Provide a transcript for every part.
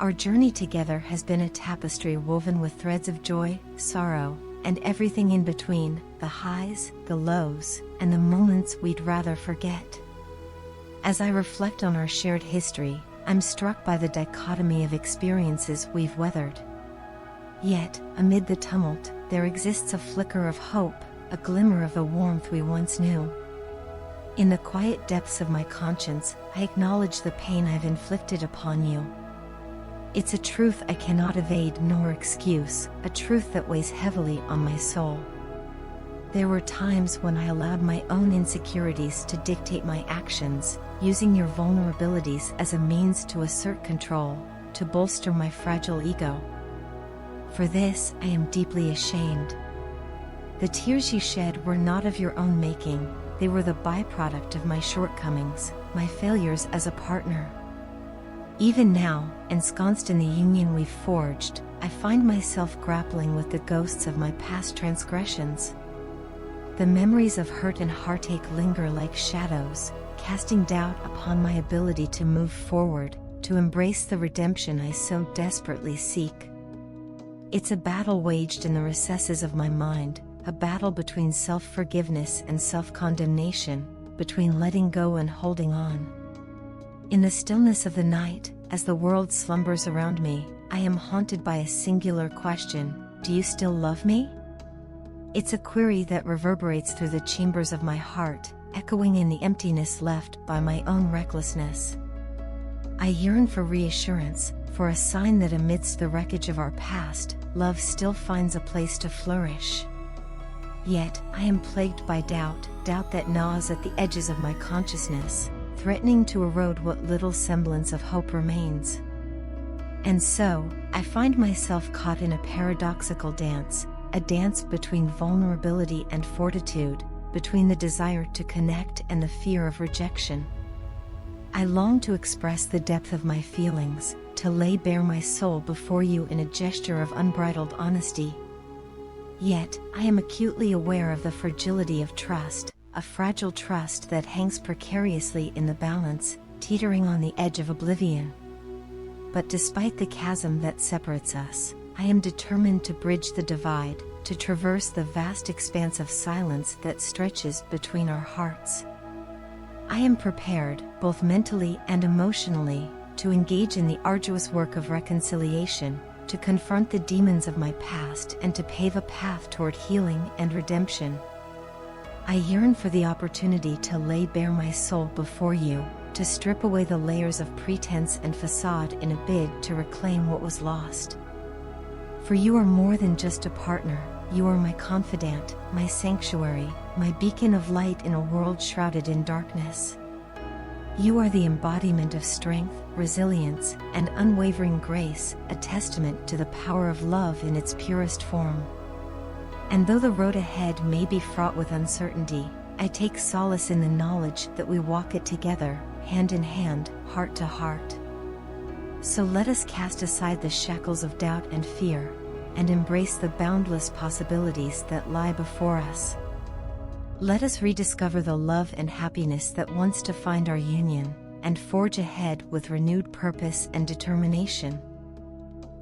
Our journey together has been a tapestry woven with threads of joy, sorrow, and everything in between, the highs, the lows, and the moments we'd rather forget. As I reflect on our shared history, I'm struck by the dichotomy of experiences we've weathered. Yet, amid the tumult, there exists a flicker of hope, a glimmer of the warmth we once knew. In the quiet depths of my conscience, I acknowledge the pain I've inflicted upon you. It's a truth I cannot evade nor excuse, a truth that weighs heavily on my soul. There were times when I allowed my own insecurities to dictate my actions, using your vulnerabilities as a means to assert control, to bolster my fragile ego. For this, I am deeply ashamed. The tears you shed were not of your own making, they were the byproduct of my shortcomings, my failures as a partner. Even now, ensconced in the union we've forged, I find myself grappling with the ghosts of my past transgressions. The memories of hurt and heartache linger like shadows, casting doubt upon my ability to move forward, to embrace the redemption I so desperately seek. It's a battle waged in the recesses of my mind, a battle between self-forgiveness and self-condemnation, between letting go and holding on. In the stillness of the night, as the world slumbers around me, I am haunted by a singular question: do you still love me? It's a query that reverberates through the chambers of my heart, echoing in the emptiness left by my own recklessness. I yearn for reassurance, for a sign that amidst the wreckage of our past, love still finds a place to flourish. Yet, I am plagued by doubt that gnaws at the edges of my consciousness, threatening to erode what little semblance of hope remains. And so, I find myself caught in a paradoxical dance, a dance between vulnerability and fortitude, between the desire to connect and the fear of rejection. I long to express the depth of my feelings, to lay bare my soul before you in a gesture of unbridled honesty. Yet, I am acutely aware of the fragility of trust, a fragile trust that hangs precariously in the balance, teetering on the edge of oblivion. But despite the chasm that separates us, I am determined to bridge the divide, to traverse the vast expanse of silence that stretches between our hearts. I am prepared, both mentally and emotionally, to engage in the arduous work of reconciliation, to confront the demons of my past and to pave a path toward healing and redemption. I yearn for the opportunity to lay bare my soul before you, to strip away the layers of pretense and facade in a bid to reclaim what was lost. For you are more than just a partner, you are my confidant, my sanctuary, my beacon of light in a world shrouded in darkness. You are the embodiment of strength, resilience, and unwavering grace, a testament to the power of love in its purest form. And though the road ahead may be fraught with uncertainty, I take solace in the knowledge that we walk it together, hand in hand, heart to heart. So let us cast aside the shackles of doubt and fear, and embrace the boundless possibilities that lie before us. Let us rediscover the love and happiness that once defined our union, and forge ahead with renewed purpose and determination.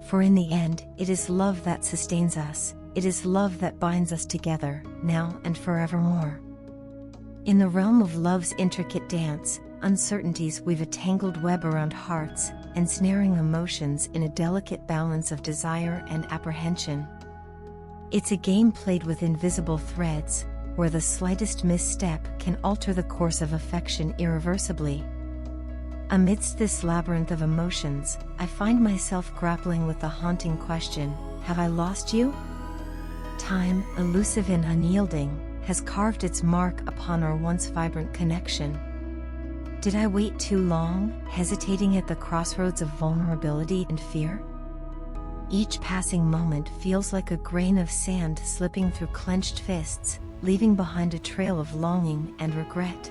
For in the end, it is love that sustains us, it is love that binds us together, now and forevermore. In the realm of love's intricate dance, uncertainties weave a tangled web around hearts, ensnaring emotions in a delicate balance of desire and apprehension. It's a game played with invisible threads, where the slightest misstep can alter the course of affection irreversibly. Amidst this labyrinth of emotions, I find myself grappling with the haunting question: have I lost you? Time, elusive and unyielding, has carved its mark upon our once vibrant connection. Did I wait too long, hesitating at the crossroads of vulnerability and fear? Each passing moment feels like a grain of sand slipping through clenched fists, leaving behind a trail of longing and regret.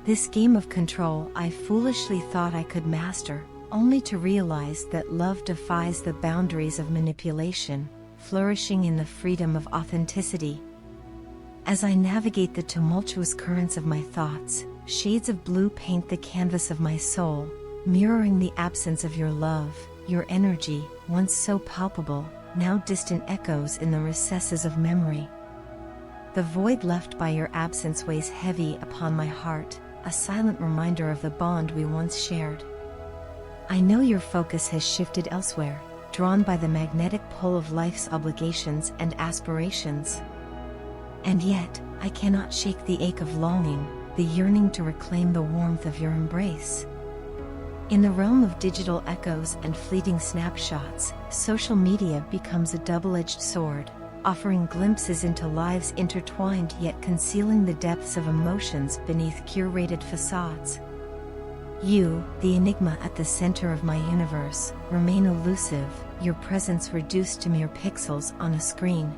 This game of control I foolishly thought I could master, only to realize that love defies the boundaries of manipulation, flourishing in the freedom of authenticity. As I navigate the tumultuous currents of my thoughts, shades of blue paint the canvas of my soul, mirroring the absence of your love, your energy, once so palpable, now distant echoes in the recesses of memory. The void left by your absence weighs heavy upon my heart, a silent reminder of the bond we once shared. I know your focus has shifted elsewhere, drawn by the magnetic pull of life's obligations and aspirations. And yet, I cannot shake the ache of longing, the yearning to reclaim the warmth of your embrace. In the realm of digital echoes and fleeting snapshots, social media becomes a double-edged sword, offering glimpses into lives intertwined yet concealing the depths of emotions beneath curated facades. You, the enigma at the center of my universe, remain elusive, your presence reduced to mere pixels on a screen.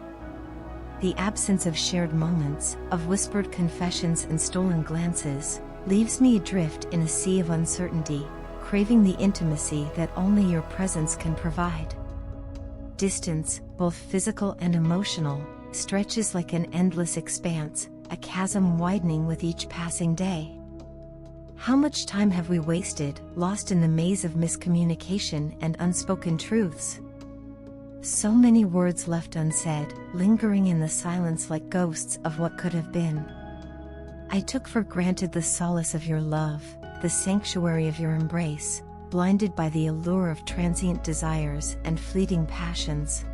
The absence of shared moments, of whispered confessions and stolen glances, leaves me adrift in a sea of uncertainty, craving the intimacy that only your presence can provide. Distance, both physical and emotional, stretches like an endless expanse, a chasm widening with each passing day. How much time have we wasted, lost in the maze of miscommunication and unspoken truths? So many words left unsaid, lingering in the silence like ghosts of what could have been. I took for granted the solace of your love, the sanctuary of your embrace, blinded by the allure of transient desires and fleeting passions.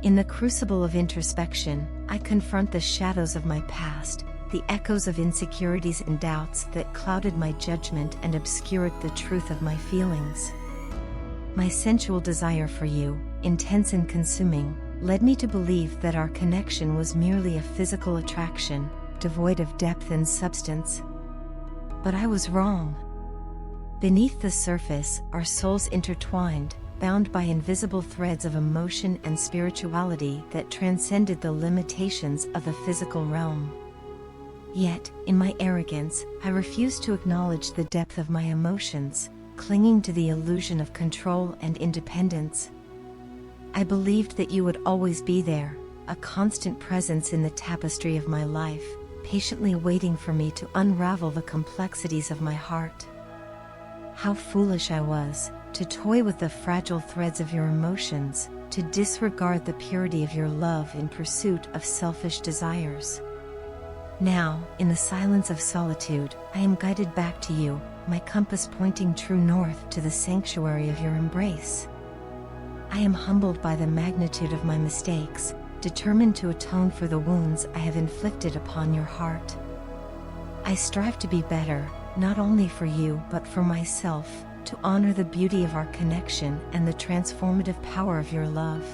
In the crucible of introspection, I confront the shadows of my past, the echoes of insecurities and doubts that clouded my judgment and obscured the truth of my feelings. My sensual desire for you, intense and consuming, led me to believe that our connection was merely a physical attraction, devoid of depth and substance. But I was wrong. Beneath the surface, our souls intertwined, bound by invisible threads of emotion and spirituality that transcended the limitations of the physical realm. Yet, in my arrogance, I refused to acknowledge the depth of my emotions, clinging to the illusion of control and independence. I believed that you would always be there, a constant presence in the tapestry of my life, patiently waiting for me to unravel the complexities of my heart. How foolish I was, to toy with the fragile threads of your emotions, to disregard the purity of your love in pursuit of selfish desires. Now, in the silence of solitude, I am guided back to you, my compass pointing true north to the sanctuary of your embrace. I am humbled by the magnitude of my mistakes, determined to atone for the wounds I have inflicted upon your heart. I strive to be better, not only for you but for myself, to honor the beauty of our connection and the transformative power of your love.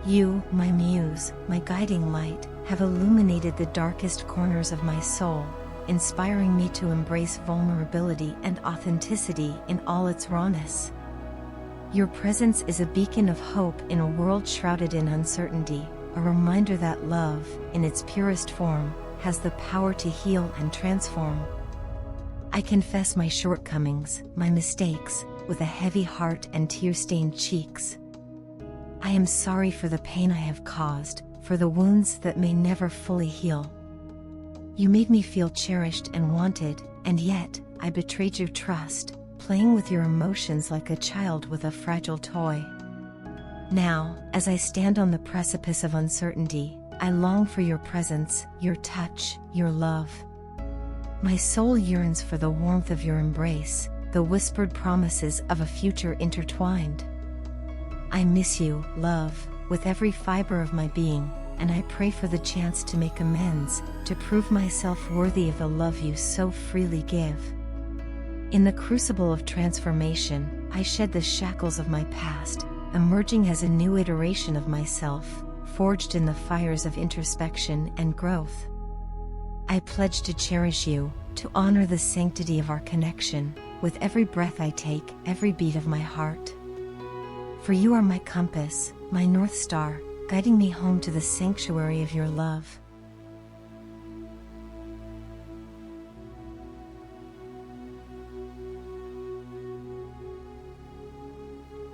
You, my muse, my guiding light, have illuminated the darkest corners of my soul, inspiring me to embrace vulnerability and authenticity in all its rawness. Your presence is a beacon of hope in a world shrouded in uncertainty, a reminder that love, in its purest form, has the power to heal and transform. I confess my shortcomings, my mistakes, with a heavy heart and tear-stained cheeks. I am sorry for the pain I have caused, for the wounds that may never fully heal. You made me feel cherished and wanted, and yet, I betrayed your trust, playing with your emotions like a child with a fragile toy. Now, as I stand on the precipice of uncertainty, I long for your presence, your touch, your love. My soul yearns for the warmth of your embrace, the whispered promises of a future intertwined. I miss you, love, with every fiber of my being, and I pray for the chance to make amends, to prove myself worthy of the love you so freely give. In the crucible of transformation, I shed the shackles of my past, emerging as a new iteration of myself, forged in the fires of introspection and growth. I pledge to cherish you, to honor the sanctity of our connection, with every breath I take, every beat of my heart. For you are my compass, my North Star, guiding me home to the sanctuary of your love.